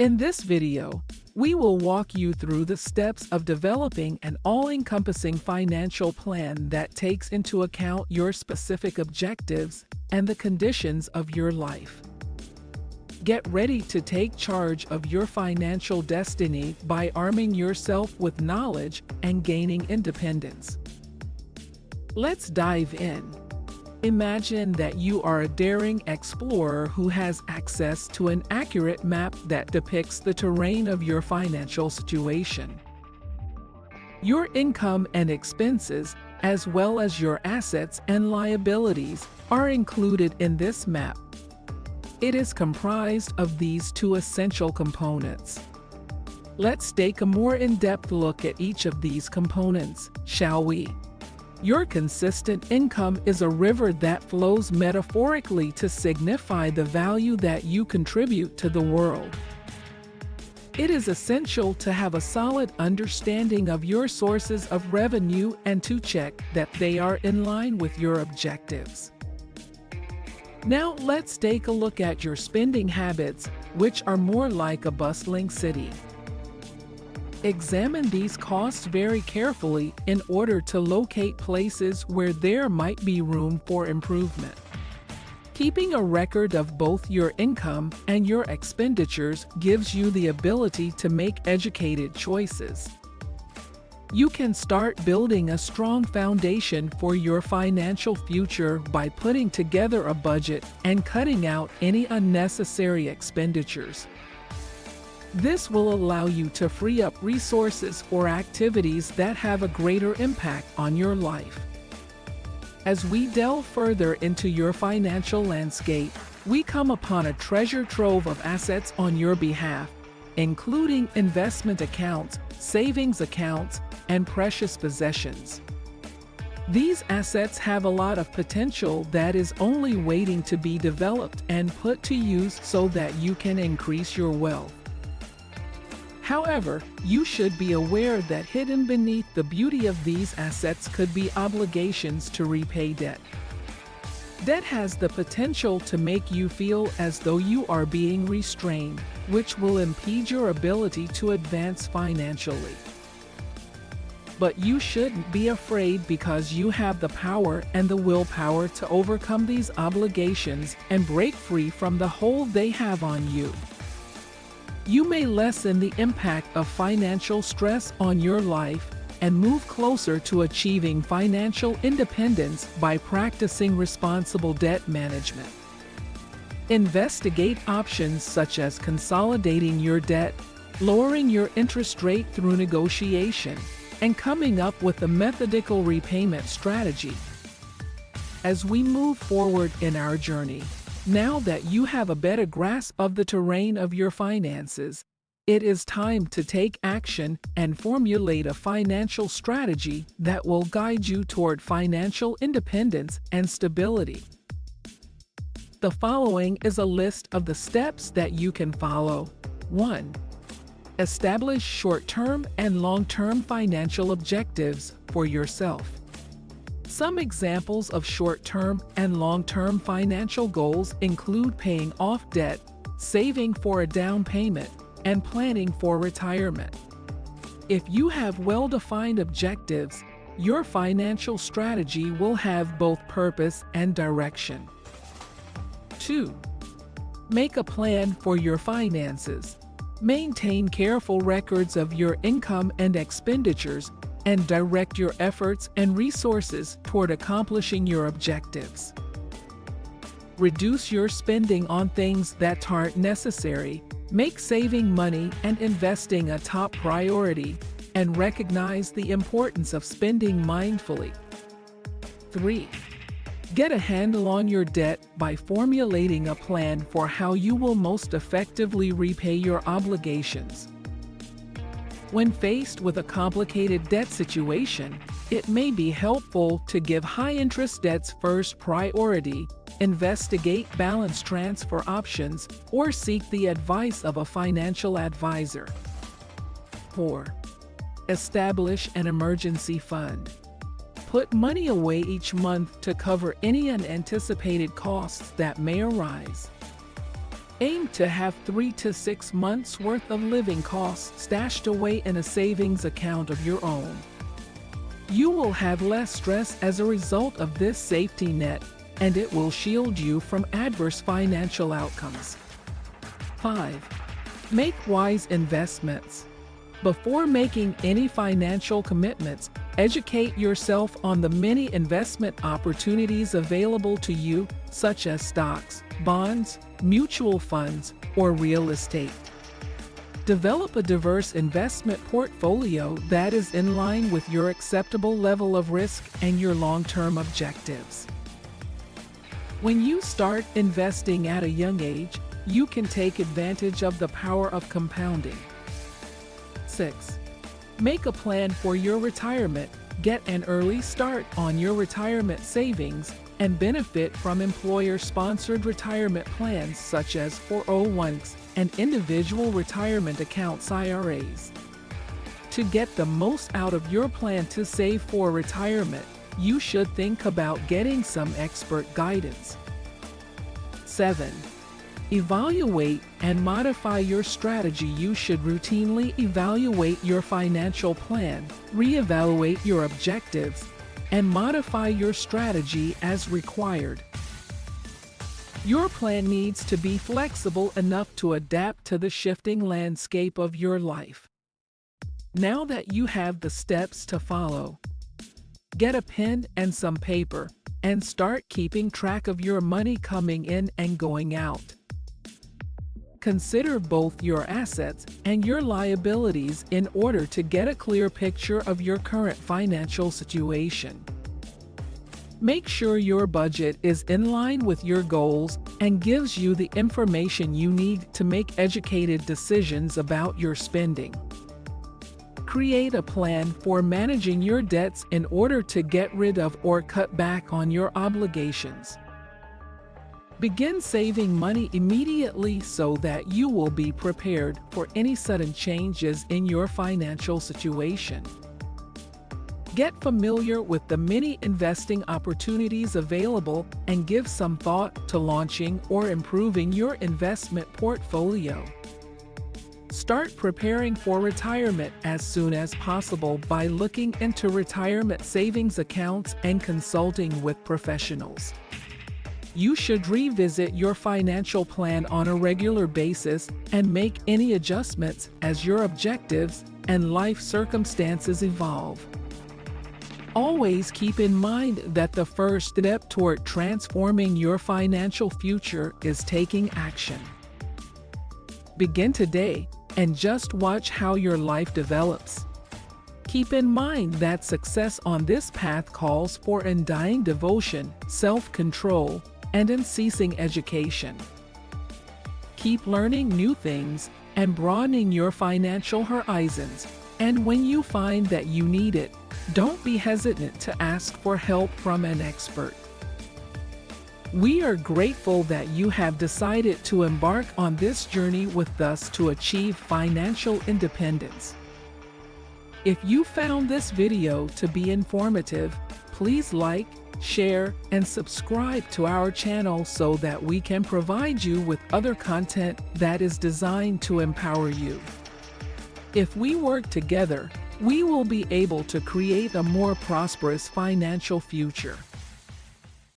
In this video, we will walk you through the steps of developing an all-encompassing financial plan that takes into account your specific objectives and the conditions of your life. Get ready to take charge of your financial destiny by arming yourself with knowledge and gaining independence. Let's dive in. Imagine that you are a daring explorer who has access to an accurate map that depicts the terrain of your financial situation. Your income and expenses, as well as your assets and liabilities, are included in this map. It is comprised of these two essential components. Let's take a more in-depth look at each of these components, shall we? Your consistent income is a river that flows metaphorically to signify the value that you contribute to the world. It is essential to have a solid understanding of your sources of revenue and to check that they are in line with your objectives. Now let's take a look at your spending habits, which are more like a bustling city. Examine these costs very carefully in order to locate places where there might be room for improvement. Keeping a record of both your income and your expenditures gives you the ability to make educated choices. You can start building a strong foundation for your financial future by putting together a budget and cutting out any unnecessary expenditures. This will allow you to free up resources for activities that have a greater impact on your life. As we delve further into your financial landscape, we come upon a treasure trove of assets on your behalf, including investment accounts, savings accounts, and precious possessions. These assets have a lot of potential that is only waiting to be developed and put to use so that you can increase your wealth. However, you should be aware that hidden beneath the beauty of these assets could be obligations to repay debt. Debt has the potential to make you feel as though you are being restrained, which will impede your ability to advance financially. But you shouldn't be afraid because you have the power and the willpower to overcome these obligations and break free from the hold they have on you. You may lessen the impact of financial stress on your life and move closer to achieving financial independence by practicing responsible debt management. Investigate options such as consolidating your debt, lowering your interest rate through negotiation, and coming up with a methodical repayment strategy. As we move forward in our journey, now that you have a better grasp of the terrain of your finances, it is time to take action and formulate a financial strategy that will guide you toward financial independence and stability. The following is a list of the steps that you can follow. 1. Establish short-term and long-term financial objectives for yourself. Some examples of short-term and long-term financial goals include paying off debt, saving for a down payment, and planning for retirement. If you have well-defined objectives, your financial strategy will have both purpose and direction. 2. Make a plan for your finances. Maintain careful records of your income and expenditures, and direct your efforts and resources toward accomplishing your objectives. Reduce your spending on things that aren't necessary, make saving money and investing a top priority, and recognize the importance of spending mindfully. 3. Get a handle on your debt by formulating a plan for how you will most effectively repay your obligations. When faced with a complicated debt situation, it may be helpful to give high-interest debts first priority, investigate balance transfer options, or seek the advice of a financial advisor. 4. Establish an emergency fund. Put money away each month to cover any unanticipated costs that may arise. Aim to have 3 to 6 months worth of living costs stashed away in a savings account of your own. You will have less stress as a result of this safety net, and it will shield you from adverse financial outcomes. 5. Make wise investments. Before making any financial commitments, educate yourself on the many investment opportunities available to you, such as stocks, bonds, mutual funds, or real estate. Develop a diverse investment portfolio that is in line with your acceptable level of risk and your long-term objectives. When you start investing at a young age, you can take advantage of the power of compounding. 6. Make a plan for your retirement. Get an early start on your retirement savings and benefit from employer-sponsored retirement plans such as 401s and individual retirement accounts (IRAs). To get the most out of your plan to save for retirement, you should think about getting some expert guidance. 7. Evaluate and modify your strategy. You should routinely evaluate your financial plan, reevaluate your objectives, and modify your strategy as required. Your plan needs to be flexible enough to adapt to the shifting landscape of your life. Now that you have the steps to follow, get a pen and some paper and start keeping track of your money coming in and going out. Consider both your assets and your liabilities in order to get a clear picture of your current financial situation. Make sure your budget is in line with your goals and gives you the information you need to make educated decisions about your spending. Create a plan for managing your debts in order to get rid of or cut back on your obligations. Begin saving money immediately so that you will be prepared for any sudden changes in your financial situation. Get familiar with the many investing opportunities available and give some thought to launching or improving your investment portfolio. Start preparing for retirement as soon as possible by looking into retirement savings accounts and consulting with professionals. You should revisit your financial plan on a regular basis and make any adjustments as your objectives and life circumstances evolve. Always keep in mind that the first step toward transforming your financial future is taking action. Begin today and just watch how your life develops. Keep in mind that success on this path calls for undying devotion, self-control, and unceasing education. Keep learning new things and broadening your financial horizons, and when you find that you need it, don't be hesitant to ask for help from an expert. We are grateful that you have decided to embark on this journey with us to achieve financial independence. If you found this video to be informative, please like, share, and subscribe to our channel so that we can provide you with other content that is designed to empower you. If we work together, we will be able to create a more prosperous financial future.